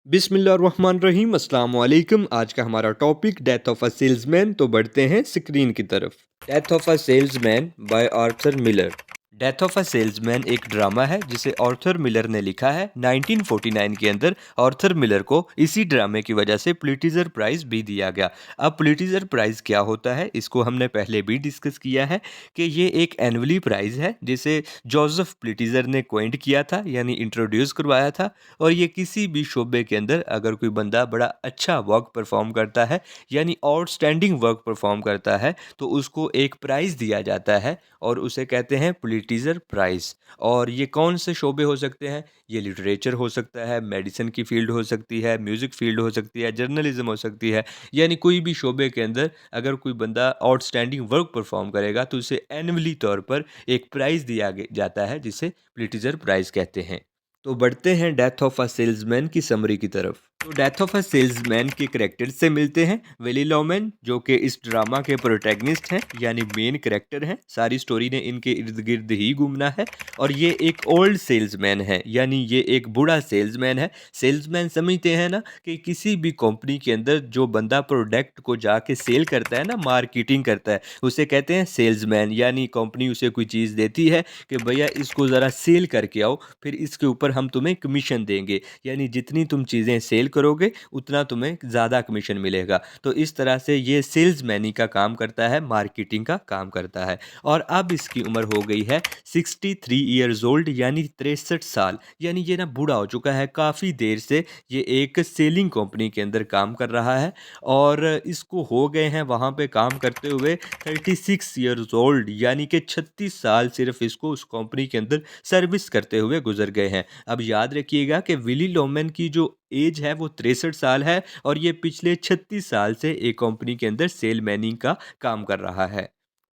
बिस्मिल्लाहिर्रहमानिर्रहीम अस्सलाम वालेकुम। आज का हमारा topic death of a salesman. तो बढ़ते हैं स्क्रीन की तरफ। Death of a salesman bye Arthur Miller. Death of a salesman एक ड्रामा है जिसे आर्थर मिलर ने लिखा है 1949 के अंदर। आर्थर मिलर को इसी ड्रामे की वजह से पुलिट्जर प्राइज भी दिया गया। अब पुलिट्जर प्राइज क्या होता है इसको हमने पहले भी डिस्कस किया है कि ये एक एनुअली प्राइज है जिसे जोसेफ पुलिट्जर ने क्वाइंट किया था, यानी इंट्रोड्यूस करवाया था। और ये किसी भी शोबे के अंदर अगर कोई बंदा बड़ा अच्छा वर्क परफॉर्म करता है, यानी आउटस्टैंडिंग वर्क परफॉर्म करता है, तो उसको एक प्राइज़ दिया जाता है और उसे कहते हैं पुलिट्जर प्राइज़। और ये कौन से शोबे हो सकते हैं? ये लिटरेचर हो सकता है, मेडिसिन की फील्ड हो सकती है, म्यूज़िक फील्ड हो सकती है, जर्नलिज्म हो सकती है। यानी कोई भी शोबे के अंदर अगर कोई बंदा आउटस्टैंडिंग वर्क परफॉर्म करेगा तो उसे एनुअली तौर पर एक प्राइज़ दिया जाता है जिसे पुलिट्जर प्राइज़ कहते हैं। तो बढ़ते हैं डेथ ऑफ अ सेल्समैन की समरी की तरफ। तो डेथ ऑफ अ सेल्समैन के करेक्टर से मिलते हैं विली लॉमैन, जो कि इस ड्रामा के प्रोटैगनिस्ट हैं, यानी मेन करेक्टर हैं। सारी स्टोरी ने इनके इर्द गिर्द ही घूमना है। और ये एक ओल्ड सेल्समैन है, यानी ये एक बूढ़ा सेल्समैन है। सेल्समैन समझते हैं ना कि किसी भी कंपनी के अंदर जो बंदा प्रोडक्ट को जाके सेल करता है ना, मार्केटिंग करता है, उसे कहते हैं सेल्समैन। यानी कंपनी उसे कोई चीज़ देती है कि भैया इसको ज़रा सेल करके आओ, फिर इसके ऊपर हम तुम्हें कमीशन देंगे। यानी जितनी तुम चीज़ें सेल करोगे उतना तुम्हें ज़्यादा कमीशन मिलेगा। तो इस तरह से ये सेल्समैनी का काम करता है, मार्केटिंग का काम करता है। और अब इसकी उम्र हो गई है 63 ईयर्स ओल्ड, यानी 63 साल। यानी ये ना बूढ़ा हो चुका है, काफ़ी देर से ये एक सेलिंग कंपनी के अंदर काम कर रहा है। और इसको हो गए हैं वहाँ पे काम करते हुए 36 ईयर्स ओल्ड, यानी कि 36 साल सिर्फ इसको उस कंपनी के अंदर सर्विस करते हुए गुजर गए हैं। अब याद रखिएगा कि विली लोमैन की जो एज है वो 63 साल है और ये पिछले 36 साल से एक कंपनी के अंदर सेल मैनिंग का काम कर रहा है।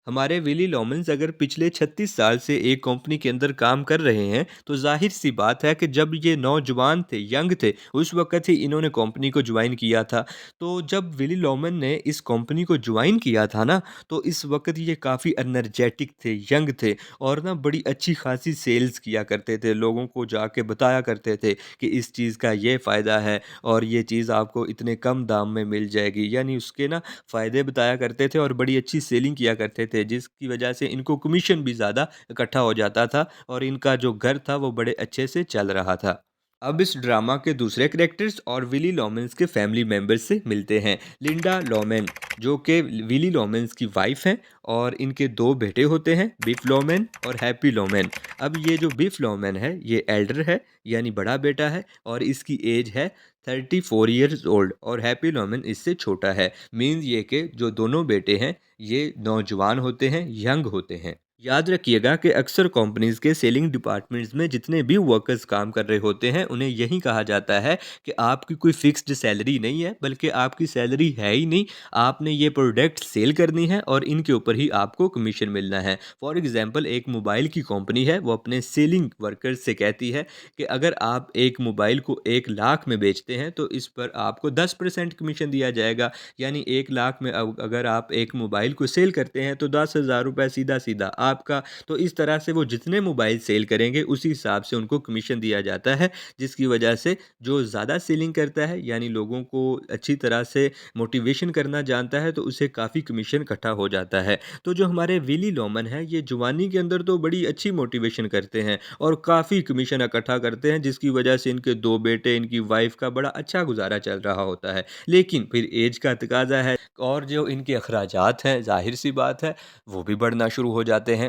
हमारे विली लॉमेंस अगर पिछले 36 साल से एक कंपनी के अंदर काम कर रहे हैं तो जाहिर सी बात है कि जब ये नौजवान थे, यंग थे, उस वक्त ही इन्होंने कंपनी को ज्वाइन किया था। तो जब विली लॉमन ने इस कंपनी को ज्वाइन किया था ना, तो इस वक्त ये काफ़ी एनर्जेटिक थे, यंग थे और ना बड़ी अच्छी खासी सेल्स किया करते थे, लोगों को जाके बताया करते थे कि इस चीज़ का ये फ़ायदा है और ये चीज़ आपको इतने कम दाम में मिल जाएगी। यानी उसके ना फ़ायदे बताया करते थे और बड़ी अच्छी सेलिंग किया करते थे, जिसकी वजह से इनको कमीशन भी ज़्यादा इकट्ठा हो जाता था और इनका जो घर था वो बड़े अच्छे से चल रहा था। अब इस ड्रामा के दूसरे कैरेक्टर्स और विली लॉमेंस के फैमिली मेंबर्स से मिलते हैं। लिंडा लॉमेन, जो कि विली लॉमेंस की वाइफ हैं, और इनके दो बेटे होते हैं, बिफ लॉमेन और हैप्पी लॉमेन। अब ये जो बिफ लॉमेन है ये एल्डर है, यानी बड़ा बेटा है, और इसकी एज है 34 ईयर्स ओल्ड और हैप्पी लॉमेन इससे छोटा है। मीन्स ये कि जो दोनों बेटे हैं ये नौजवान होते हैं, यंग होते हैं। याद रखिएगा कि अक्सर कंपनीज के सेलिंग डिपार्टमेंट्स में जितने भी वर्कर्स काम कर रहे होते हैं उन्हें यही कहा जाता है कि आपकी कोई फिक्स्ड सैलरी नहीं है, बल्कि आपकी सैलरी है ही नहीं। आपने ये प्रोडक्ट सेल करनी है और इनके ऊपर ही आपको कमीशन मिलना है। फॉर एग्जांपल, एक मोबाइल की कंपनी है, वो अपने सेलिंग वर्कर्स से कहती है कि अगर आप एक मोबाइल को 1 लाख में बेचते हैं तो इस पर आपको 10% कमीशन दिया जाएगा। यानी 1 लाख में अगर आप एक मोबाइल को सेल करते हैं तो 10,000 रुपये सीधा सीधा आपका। तो इस तरह से वो जितने मोबाइल सेल करेंगे उसी हिसाब से उनको कमीशन दिया जाता है, जिसकी वजह से जो ज़्यादा सेलिंग करता है, यानी लोगों को अच्छी तरह से मोटिवेशन करना जानता है, तो उसे काफ़ी कमीशन इकट्ठा हो जाता है। तो जो हमारे विली लॉमन है ये जवानी के अंदर तो बड़ी अच्छी मोटिवेशन करते हैं और काफ़ी कमीशन इकट्ठा करते हैं, जिसकी वजह से इनके दो बेटे, इनकी वाइफ का बड़ा अच्छा गुजारा चल रहा होता है। लेकिन फिर एज का तकाजा है और जो इनके अखराजात हैं, जाहिर सी बात है, वो भी बढ़ना शुरू हो जाते हैं।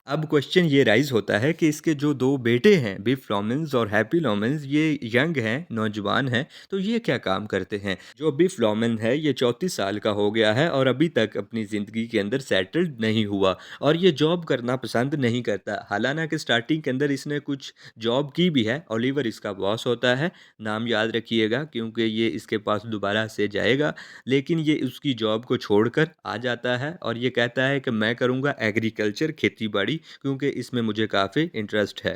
अब क्वेश्चन ये राइज होता है कि इसके जो दो बेटे हैं, बिफ लॉमेंस और हैप्पी लॉमेंस, ये यंग हैं, नौजवान हैं, तो ये क्या काम करते हैं? जो बिफ लॉमेन है ये 34 साल का हो गया है और अभी तक अपनी ज़िंदगी के अंदर सेटल्ड नहीं हुआ और ये जॉब करना पसंद नहीं करता। हालांकि स्टार्टिंग के अंदर इसने कुछ जॉब की भी है। ओलिवर इसका बॉस होता है, नाम याद रखिएगा क्योंकि ये इसके पास दोबारा से जाएगा। लेकिन ये उसकी जॉब को छोड़कर आ जाता है और ये कहता है कि मैं करूँगा एग्रीकल्चर, खेती बाड़ी, क्योंकि इसमें मुझे काफ़ी इंटरेस्ट है।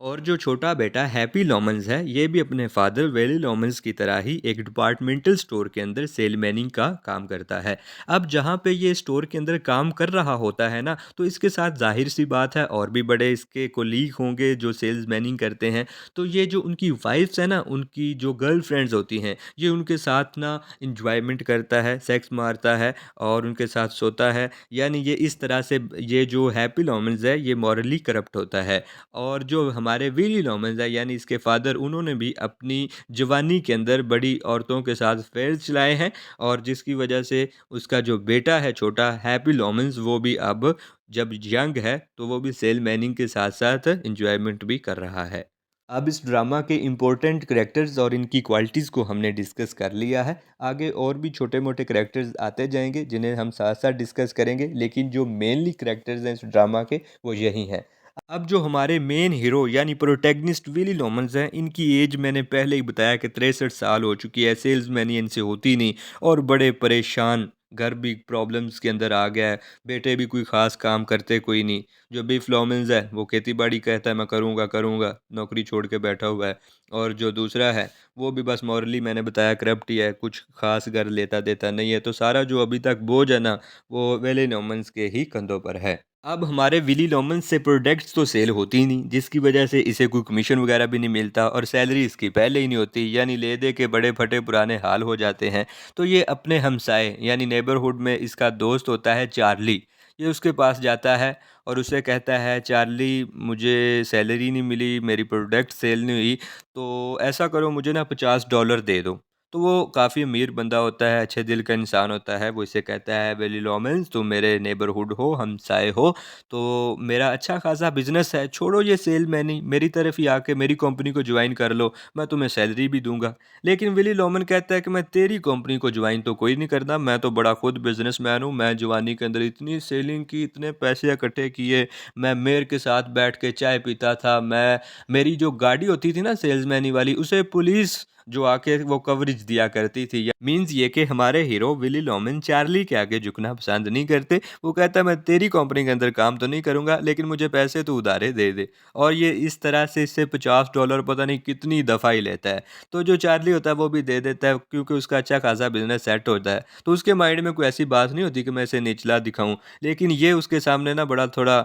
और जो छोटा बेटा हैप्पी लॉमन्स है, ये भी अपने फादर वेली लॉमन्स की तरह ही एक डिपार्टमेंटल स्टोर के अंदर सेलमैनिंग का काम करता है। अब जहाँ पे ये स्टोर के अंदर काम कर रहा होता है ना, तो इसके साथ ज़ाहिर सी बात है और भी बड़े इसके कोलीग होंगे जो सेल्समैनिंग करते हैं। तो ये जो उनकी वाइफ्स है ना, उनकी जो गर्लफ्रेंड्स होती हैं, ये उनके साथ ना इंजॉयमेंट करता है, सेक्स मारता है और उनके साथ सोता है। यानी ये इस तरह से ये जो हैप्पी लॉमन्स है, ये मॉरली करप्ट होता है। और जो हमारे विली लॉमन्स है यानी इसके फादर, उन्होंने भी अपनी जवानी के अंदर बड़ी औरतों के साथ अफेयर चलाए हैं और जिसकी वजह से उसका जो बेटा है छोटा हैप्पी लॉमन्स, वो भी अब जब यंग है तो वो भी सेल मैनिंग के साथ साथ इंजॉयमेंट भी कर रहा है। अब इस ड्रामा के इम्पोर्टेंट करेक्टर्स और इनकी क्वालिटीज़ को हमने डिस्कस कर लिया है। आगे और भी छोटे मोटे करेक्टर्स आते जाएंगे जिन्हें हम साथ साथ डिस्कस करेंगे, लेकिन जो मेनली करेक्टर्स हैं इस ड्रामा के, वो यही हैं। अब जो हमारे मेन हीरो यानी प्रोटैगनिस्ट विली लोमन्स हैं, इनकी एज मैंने पहले ही बताया कि 63 साल हो चुकी है। सेल्समैन ही इनसे होती नहीं और बड़े परेशान, घर भी प्रॉब्लम्स के अंदर आ गया है। बेटे भी कोई ख़ास काम करते कोई नहीं। जो बिफ लोमन्स है वो खेती बाड़ी कहता है मैं करूँगा करूँगा, नौकरी छोड़ के बैठा हुआ है। और जो दूसरा है वो भी बस मॉरली मैंने बताया करप्ट ही है, कुछ ख़ास घर लेता देता नहीं है। तो सारा जो अभी तक बोझ है ना, वो विली लोमन्स के ही कंधों पर है। अब हमारे विली लोमन से प्रोडक्ट्स तो सेल होती ही नहीं, जिसकी वजह से इसे कोई कमीशन वगैरह भी नहीं मिलता और सैलरी इसकी पहले ही नहीं होती, यानी ले दे के बड़े फटे पुराने हाल हो जाते हैं। तो ये अपने हमसाए यानी नेबरहुड में इसका दोस्त होता है चार्ली। ये उसके पास जाता है और उसे कहता है चार्ली, मुझे सैलरी नहीं मिली, मेरी प्रोडक्ट सेल नहीं हुई, तो ऐसा करो मुझे ना $50 दे दो। तो वो काफ़ी अमीर बंदा होता है, अच्छे दिल का इंसान होता है। वो इसे कहता है विली लोमेंस, तुम मेरे नेबरहुड हो, हमसाए हो, तो मेरा अच्छा खासा बिजनेस है, छोड़ो ये सेलमैनी, मेरी तरफ ही आके मेरी कंपनी को ज्वाइन कर लो, मैं तुम्हें सैलरी भी दूंगा। लेकिन विली लोमन कहता है कि मैं तेरी कंपनी को ज्वाइन तो कोई नहीं करता, मैं तो बड़ा खुद बिजनेसमैन हूँ, मैं जवानी के अंदर इतनी सेलिंग की, इतने पैसे इकट्ठे किए, मैं मेयर के साथ बैठ के चाय पीता था, मैं मेरी जो गाड़ी होती थी ना सेल्समैनी वाली, उसे पुलिस जो आके वो कवरेज दिया करती थी। मीन्स ये कि हमारे हीरो विली लोमन चार्ली के आगे झुकना पसंद नहीं करते। वो कहता है मैं तेरी कंपनी के अंदर काम तो नहीं करूंगा, लेकिन मुझे पैसे तो उधारे दे दे। और ये इस तरह से इससे $50 पता नहीं कितनी दफ़ा ही लेता है। तो जो चार्ली होता है वो भी दे देता है, क्योंकि उसका अच्छा खासा बिजनेस सेट होता है। तो उसके माइंड में कोई ऐसी बात नहीं होती कि मैं इसे निचला दिखाऊं। लेकिन ये उसके सामने ना बड़ा थोड़ा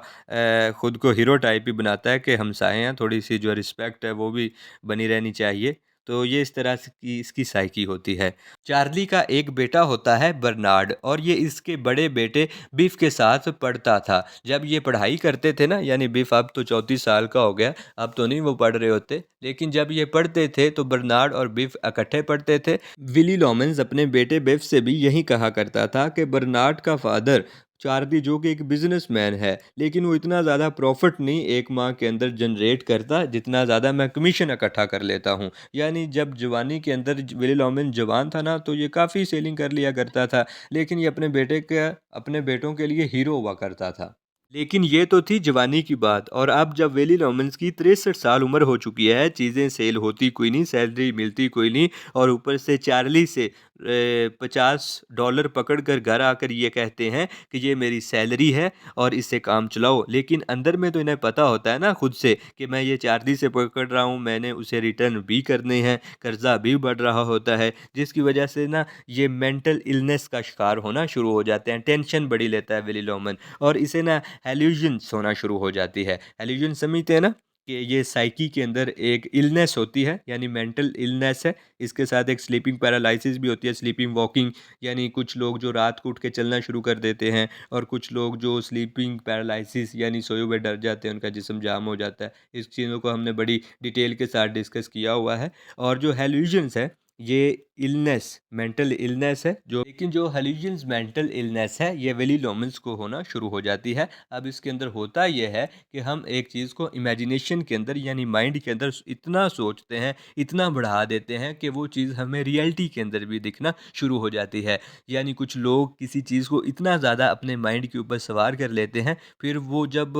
खुद को हीरो टाइप ही बनाता है कि हमसाए हैं, थोड़ी सी जो रिस्पेक्ट है वो भी बनी रहनी चाहिए। तो ये इस तरह से की इसकी साइकी होती है। चार्ली का एक बेटा होता है बर्नार्ड, और ये इसके बड़े बेटे बिफ के साथ पढ़ता था। जब ये पढ़ाई करते थे ना, यानी बिफ अब तो 34 साल का हो गया, अब तो नहीं वो पढ़ रहे होते, लेकिन जब ये पढ़ते थे तो बर्नार्ड और बिफ इकट्ठे पढ़ते थे। विली लॉमेंस अपने बेटे बिफ से भी यही कहा करता था कि बर्नार्ड का फादर चार्ली जो कि एक बिजनेसमैन है, लेकिन वो इतना ज़्यादा प्रॉफिट नहीं एक माह के अंदर जनरेट करता जितना ज़्यादा मैं कमीशन इकट्ठा कर लेता हूँ। यानी जब जवानी के अंदर विली लॉमेन जवान था ना, तो ये काफ़ी सेलिंग कर लिया करता था, लेकिन ये अपने बेटों के लिए हीरो हुआ करता था। लेकिन ये तो थी जवानी की बात, और अब जब वेली लॉमेंस की 63 साल उम्र हो चुकी है, चीज़ें सेल होती कोई नहीं, सैलरी मिलती कोई नहीं, और ऊपर से चार्ली से $50 पकड़ कर घर आकर ये कहते हैं कि ये मेरी सैलरी है और इससे काम चलाओ। लेकिन अंदर में तो इन्हें पता होता है ना खुद से कि मैं ये चार्ली से पकड़ रहा हूँ, मैंने उसे रिटर्न भी करने हैं, कर्जा भी बढ़ रहा होता है, जिसकी वजह से ना ये मेंटल इलनेस का शिकार होना शुरू हो जाते हैं। टेंशन बड़ी लेता है विली लोमन, और इसे ना हेल्यूजन्स होना शुरू हो जाती है। हेल्यूजन समझते हैं ना, कि ये साइकी के अंदर एक इलनेस होती है, यानी मेंटल इलनेस है। इसके साथ एक स्लीपिंग पैरालिसिस भी होती है, स्लीपिंग वॉकिंग, यानी कुछ लोग जो रात को उठ के चलना शुरू कर देते हैं, और कुछ लोग जो स्लीपिंग पैरालिसिस यानी सोए हुए डर जाते हैं, उनका जिस्म जाम हो जाता है। इस चीज़ों को हमने बड़ी डिटेल के साथ डिस्कस किया हुआ है। और जो हेल्यूजन्स है, ये इलनेस मेंटल इलनेस है जो, लेकिन जो हेल्यूजन्स मेंटल इलनेस है ये विली लोमन्स को होना शुरू हो जाती है। अब इसके अंदर होता यह है कि हम एक चीज़ को इमेजिनेशन के अंदर यानी माइंड के अंदर इतना सोचते हैं, इतना बढ़ा देते हैं कि वो चीज़ हमें रियलिटी के अंदर भी दिखना शुरू हो जाती है। यानी कुछ लोग किसी चीज़ को इतना ज़्यादा अपने माइंड के ऊपर सवार कर लेते हैं, फिर वो जब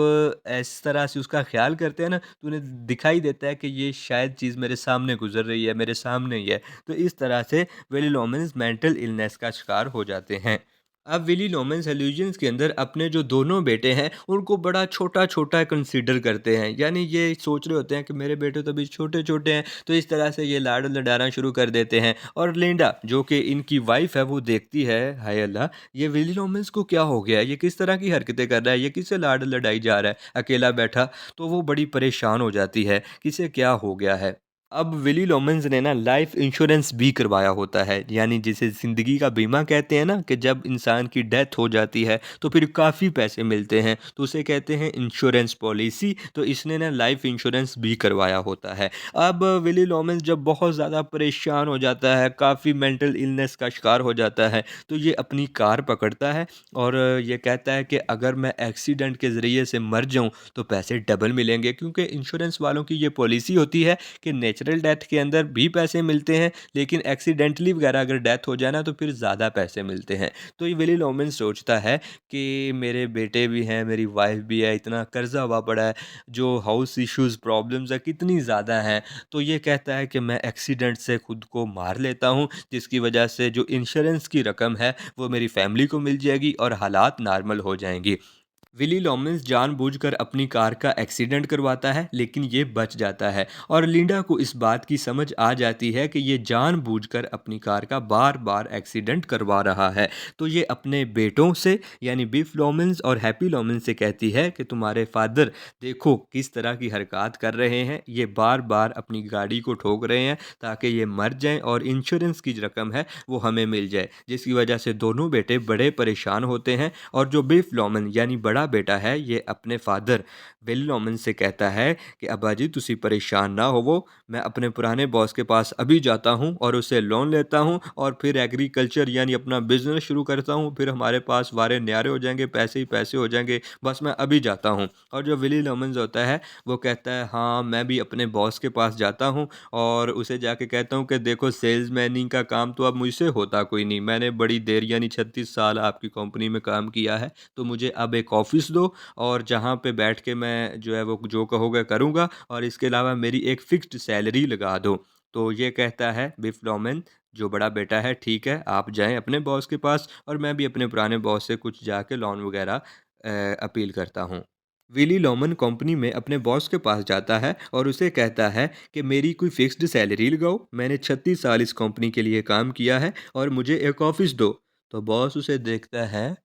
इस तरह से उसका ख्याल करते हैं ना, तो उन्हें दिखाई देता है कि ये शायद चीज़ मेरे सामने गुजर रही है, मेरे सामने ही है। तो इस तरह से विली लोमेंस मेंटल इलनेस का शिकार हो जाते हैं। अब विली नॉमन सॉल्यूशंस के अंदर अपने जो दोनों बेटे हैं उनको बड़ा छोटा-छोटा कंसीडर करते हैं। यानी ये सोच रहे होते हैं कि मेरे बेटे तो अभी छोटे-छोटे हैं, तो इस तरह से ये लाड-लडाना शुरू कर देते हैं। और लिंडा जो कि इनकी वाइफ़ है वो देखती है, हाय अल्लाह! ये विली नॉमन्स को क्या हो गया है? ये किस तरह की हरकतें कर रहा है? ये किससे लाड लड़ाई जा रहा है अकेला बैठा? तो वो बड़ी परेशान हो जाती है कि इसे क्या हो गया है? अब विली लोमेंस ने ना लाइफ इंश्योरेंस भी करवाया होता है, यानी जिसे ज़िंदगी का बीमा कहते हैं ना, कि जब इंसान की डेथ हो जाती है तो फिर काफ़ी पैसे मिलते हैं, तो उसे कहते हैं इंश्योरेंस पॉलिसी। तो इसने ना लाइफ इंश्योरेंस भी करवाया होता है। अब विली लोमेंस जब बहुत ज़्यादा परेशान हो जाता है, काफ़ी मेंटल इलनेस का शिकार हो जाता है, तो ये अपनी कार पकड़ता है और ये कहता है कि अगर मैं एक्सीडेंट के ज़रिए से मर जाऊँ तो पैसे डबल मिलेंगे, क्योंकि इंश्योरेंस वालों की ये पॉलिसी होती है कि नेचुरल डेथ के अंदर भी पैसे मिलते हैं, लेकिन एक्सीडेंटली वगैरह अगर डेथ हो जाए ना तो फिर ज़्यादा पैसे मिलते हैं। तो ये विली लोमेंस सोचता है कि मेरे बेटे भी हैं, मेरी वाइफ भी है, इतना कर्जा हुआ पड़ा है, जो हाउस इश्यूज़ प्रॉब्लम्स है कितनी ज़्यादा हैं। तो ये कहता है कि मैं एक्सीडेंट से खुद को मार लेता हूँ, जिसकी वजह से जो इंश्योरेंस की रकम है वो मेरी फैमिली को मिल जाएगी और हालात नॉर्मल हो जाएंगी। विली लॉमेंस जानबूझकर अपनी कार का एक्सीडेंट करवाता है, लेकिन ये बच जाता है और लिंडा को इस बात की समझ आ जाती है कि ये जानबूझकर अपनी कार का बार बार एक्सीडेंट करवा रहा है। तो ये अपने बेटों से यानी बिफ लॉमेंस और हैप्पी लॉमेंस से कहती है कि तुम्हारे फादर देखो किस तरह की हरकत कर रहे हैं, ये बार बार अपनी गाड़ी को ठोक रहे हैं ताकि ये मर जाएं और इंश्योरेंस की रकम है वो हमें मिल जाए, जिसकी वजह से दोनों बेटे बड़े परेशान होते हैं। और जो बिफ लॉमन यानी बड़ा बेटा है ये अपने फादर विल लॉमन से कहता है कि अब्बा जी तुसी परेशान ना होवो, मैं अपने पुराने बॉस के पास अभी जाता हूँ और उससे लोन लेता हूँ और फिर एग्रीकल्चर यानी अपना बिजनेस शुरू करता हूँ, फिर हमारे पास वारे न्यारे हो जाएंगे, पैसे ही पैसे हो जाएंगे, बस मैं अभी जाता हूँ। और जो विली लॉमन्स होता है वो कहता है हाँ मैं भी अपने बॉस के पास जाता हूँ और उसे जाके कहता हूँ कि देखो सेल्समैनिंग का काम तो अब मुझसे होता कोई नहीं, मैंने बड़ी देर यानी 36 साल आपकी कंपनी में काम किया है, तो मुझे अब एक ऑफिस दो और जहाँ पे बैठ के मैं जो है वो जो कहोगे करूँगा और इसके अलावा मेरी एक फ़िक्स्ड सैलरी लगा दो। तो ये कहता है बिफ डोमेन जो बड़ा बेटा है, ठीक है आप जाएँ अपने बॉस के पास और मैं भी अपने पुराने बॉस से कुछ जाके लोन वगैरह अपील करता हूँ। विली लॉमन कंपनी में अपने बॉस के पास जाता है और उसे कहता है कि मेरी कोई फिक्स्ड सैलरी लगाओ, मैंने 36 साल इस कंपनी के लिए काम किया है और मुझे एक ऑफिस दो। तो बॉस उसे देखता है,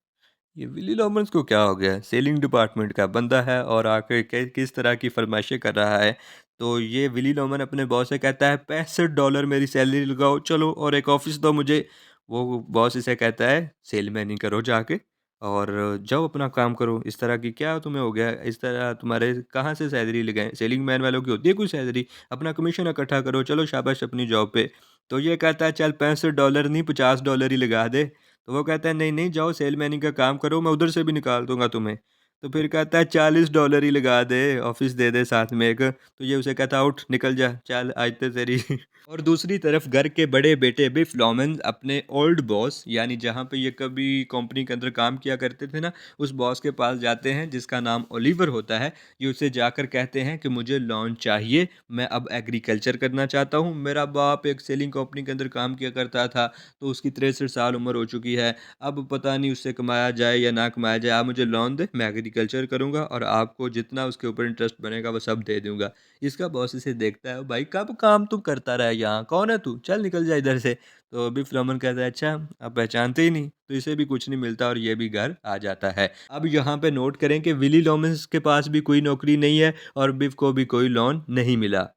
ये विली लॉमन्स को क्या हो गया है? सेलिंग डिपार्टमेंट का बंदा है और आके किस तरह की फरमाइशें कर रहा है। तो ये विली लॉमन अपने बॉस से कहता है $65 मेरी सैलरी लगाओ चलो और एक ऑफिस दो मुझे। वो बॉस इसे कहता है सेलमैन ही करो जाके और जाओ अपना काम करो, इस तरह की क्या तुम्हें हो गया, इस तरह तुम्हारे कहाँ से सैलरी लगाएं, सेलिंग मैन वालों की होती है कोई सैलरी, अपना कमीशन इकट्ठा करो, चलो शाबाश अपनी जॉब पे। तो ये कहता है चल $65 नहीं $50 ही लगा दे। तो वो कहता है नहीं नहीं जाओ सेलमैनिंग का काम करो, मैं उधर से भी निकाल दूंगा तुम्हें। तो फिर कहता है $40 ही लगा दे, ऑफिस दे दे साथ में एक। तो ये उसे कहता है उठ निकल जा चल आज तो तेरी और दूसरी तरफ घर के बड़े बेटे बिफ लॉमेंस अपने ओल्ड बॉस यानी जहाँ पे ये कभी कंपनी के अंदर काम किया करते थे ना, उस बॉस के पास जाते हैं जिसका नाम ओलिवर होता है। ये उसे जाकर कहते हैं कि मुझे लोन चाहिए, मैं अब एग्रीकल्चर करना चाहता हूँ, मेरा बाप एक सेलिंग कंपनी के अंदर काम किया करता था, तो उसकी 63 साल उम्र हो चुकी है, अब पता नहीं उससे कमाया जाए या ना कमाया जाए, आप मुझे लोन दें मैं एग्रीकल्चर करूँगा और आपको जितना उसके ऊपर इंटरेस्ट बनेगा वो सब दे दूँगा। इसका बॉस इसे देखता है, भाई कब काम तुम करता रहा है यहाँ, कौन है तू, चल निकल जा इधर से। तो अभी फ्लमन कहता है अच्छा आप पहचानते ही नहीं, तो इसे भी कुछ नहीं मिलता और ये भी घर आ जाता है। अब यहाँ पे नोट करें कि विली लॉमेंस के पास भी कोई नौकरी नहीं है और बिफ को भी कोई लोन नहीं मिला।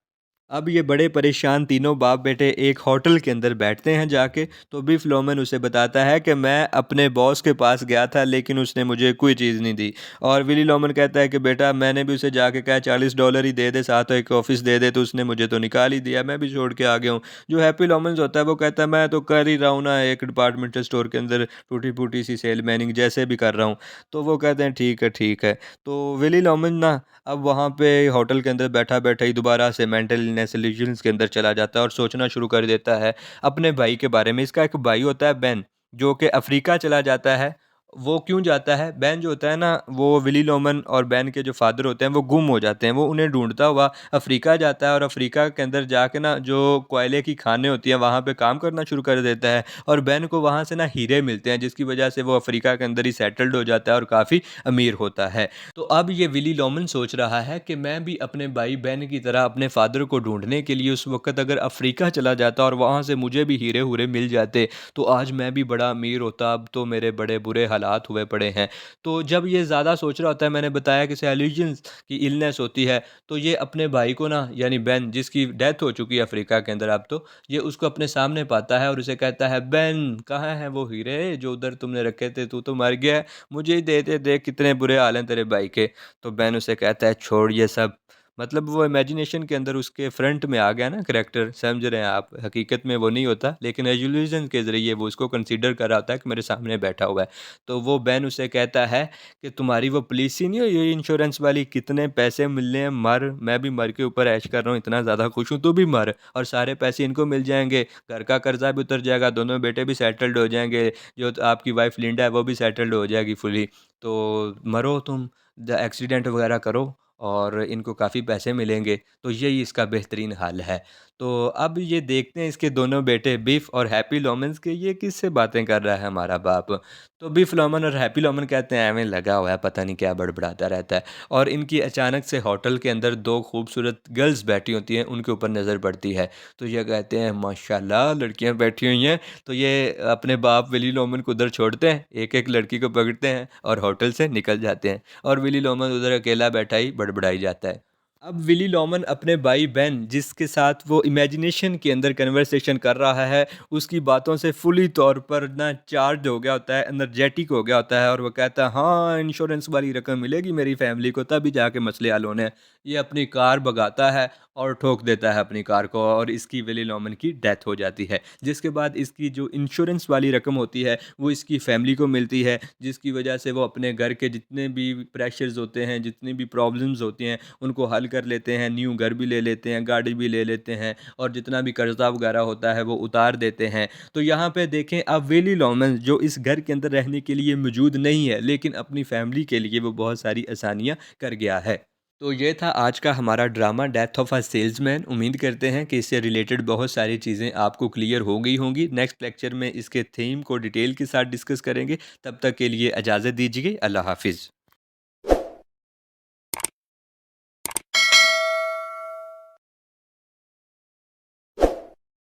अब ये बड़े परेशान तीनों बाप बेटे एक होटल के अंदर बैठते हैं जाके। तो बिफ लोमन उसे बताता है कि मैं अपने बॉस के पास गया था लेकिन उसने मुझे कोई चीज़ नहीं दी। और विली लोमन कहता है कि बेटा मैंने भी उसे जाके कहा $40 ही दे दे साथ एक ऑफिस दे दे, तो उसने मुझे तो निकाल ही दिया, मैं भी छोड़ के आ गया हूँ। जो हैप्पी लोमन्स होता है वो कहता है मैं तो कर ही रहा हूँ ना एक डिपार्टमेंटल स्टोर के अंदर टूटी फूटी सी सेल मैनिंग जैसे भी कर रहा हूँ। तो वो कहते हैं ठीक है ठीक है। तो विली लोमन ना अब वहाँ पे होटल के अंदर बैठा-बैठा ही दोबारा से मेंटल इलनेस इल्यूजन्स के अंदर चला जाता है और सोचना शुरू कर देता है अपने भाई के बारे में। इसका एक भाई होता है बेन, जो कि अफ्रीका चला जाता है वो क्यों जाता है, बेन जो होता है ना, वो विली लोमन और बेन के जो फादर होते हैं वो गुम हो जाते हैं। वो उन्हें ढूंढता हुआ अफ्रीका जाता है और अफ्रीका के अंदर जाके ना जो कोयले की खानें होती हैं वहाँ पे काम करना शुरू कर देता है, और बेन को वहाँ से ना हीरे मिलते हैं, जिसकी वजह से वो अफ्रीका के अंदर ही सेटल्ड हो जाता है और काफ़ी अमीर होता है। तो अब ये विली लोमन सोच रहा है कि मैं भी अपने भाई बेन की तरह अपने फादर को ढूंढने के लिए उस वक्त अगर अफ्रीका चला जाता और वहाँ से मुझे भी हीरे हुरे मिल जाते, तो आज मैं भी बड़ा अमीर होता। अब तो मेरे बड़े बुरे हालात हुए पड़े हैं। तो जब ये ज़्यादा सोच रहा होता है, मैंने बताया कि सेल्यूशंस की इलनेस होती है, तो ये अपने भाई को ना, यानी बेन जिसकी डेथ हो चुकी है अफ्रीका के अंदर अब तो, ये उसको अपने सामने पाता है और उसे कहता है, बेन कहाँ हैं वो हीरे जो उधर तुमने रखे थे, तू तो मर गया है, मुझे ही दे दे, देख कितने बुरे हाल हैं तेरे भाई के। तो बेन उसे कहता है, छोड़ ये सब। मतलब वो इमेजिनेशन के अंदर उसके फ्रंट में आ गया ना करेक्टर, समझ रहे हैं आप, हकीकत में वो नहीं होता, लेकिन एजुल्यूजन के ज़रिए वो उसको कंसीडर कर रहा होता है कि मेरे सामने बैठा हुआ है। तो वो बेन उसे कहता है कि तुम्हारी वो पुलिस ही नहीं हो ये इंश्योरेंस वाली, कितने पैसे मिलने हैं, मर, मैं भी मर के ऊपर ऐश कर रहा हूँ, इतना ज़्यादा खुश हूँ, तू भी मर, और सारे पैसे इनको मिल जाएंगे, घर का कर्जा भी उतर जाएगा, दोनों बेटे भी सेटल्ड हो जाएंगे, जो आपकी वाइफ लिंडा है वो भी सेटल्ड हो जाएगी फुली। तो मरो तुम, एक्सीडेंट वगैरह करो, और इनको काफ़ी पैसे मिलेंगे। तो यही इसका बेहतरीन हल है। तो अब ये देखते हैं इसके दोनों बेटे बिफ और हैप्पी लोमन्स के ये किससे बातें कर रहा है हमारा बाप। तो बिफ लोमन और हैप्पी लोमन कहते हैं एवें लगा हुआ है, पता नहीं क्या बड़बड़ाता रहता है। और इनकी अचानक से होटल के अंदर दो खूबसूरत गर्ल्स बैठी होती हैं, उनके ऊपर नज़र पड़ती है। तो ये कहते हैं माशाल्लाह लड़कियां बैठी हुई हैं। तो ये अपने बाप विली लोमन को उधर छोड़ते हैं, एक एक लड़की को पकड़ते हैं और होटल से निकल जाते हैं, और विली लोमन उधर अकेला बैठा ही बड़बड़ाई जाता है। अब विली लॉमन अपने भाई बेन जिसके साथ वो इमेजिनेशन के अंदर कन्वर्सेशन कर रहा है, उसकी बातों से फुली तौर पर ना चार्ज हो गया होता है, एनर्जेटिक हो गया होता है, और वो कहता है हाँ इंश्योरेंस वाली रकम मिलेगी मेरी फैमिली को, तभी जाके मसले हल होने हैं। ये अपनी कार भगाता है और ठोक देता है अपनी कार को, और इसकी विली लॉमन की डेथ हो जाती है। जिसके बाद इसकी जो इंश्योरेंस वाली रकम होती है वो इसकी फैमिली को मिलती है, जिसकी वजह से वो अपने घर के जितने भी प्रेशर्स होते हैं, जितनी भी प्रॉब्लम्स होती हैं, उनको हल कर लेते हैं, न्यू घर भी ले लेते हैं, गाड़ी भी ले लेते हैं, और जितना भी कर्जा वगैरह होता है वो उतार देते हैं। तो यहाँ पे देखें अब विली लॉमन जो इस घर के अंदर रहने के लिए मौजूद नहीं है, लेकिन अपनी फैमिली के लिए वो बहुत सारी आसानियाँ कर गया है। तो ये था आज का हमारा drama death of a salesman. उम्मीद करते हैं कि इससे रिलेटेड बहुत सारी चीज़ें आपको क्लियर हो गई होंगी। नेक्स्ट लेक्चर में इसके थीम को डिटेल के साथ डिस्कस करेंगे। तब तक के लिए इजाज़त दीजिए। अल्लाह हाफिज़।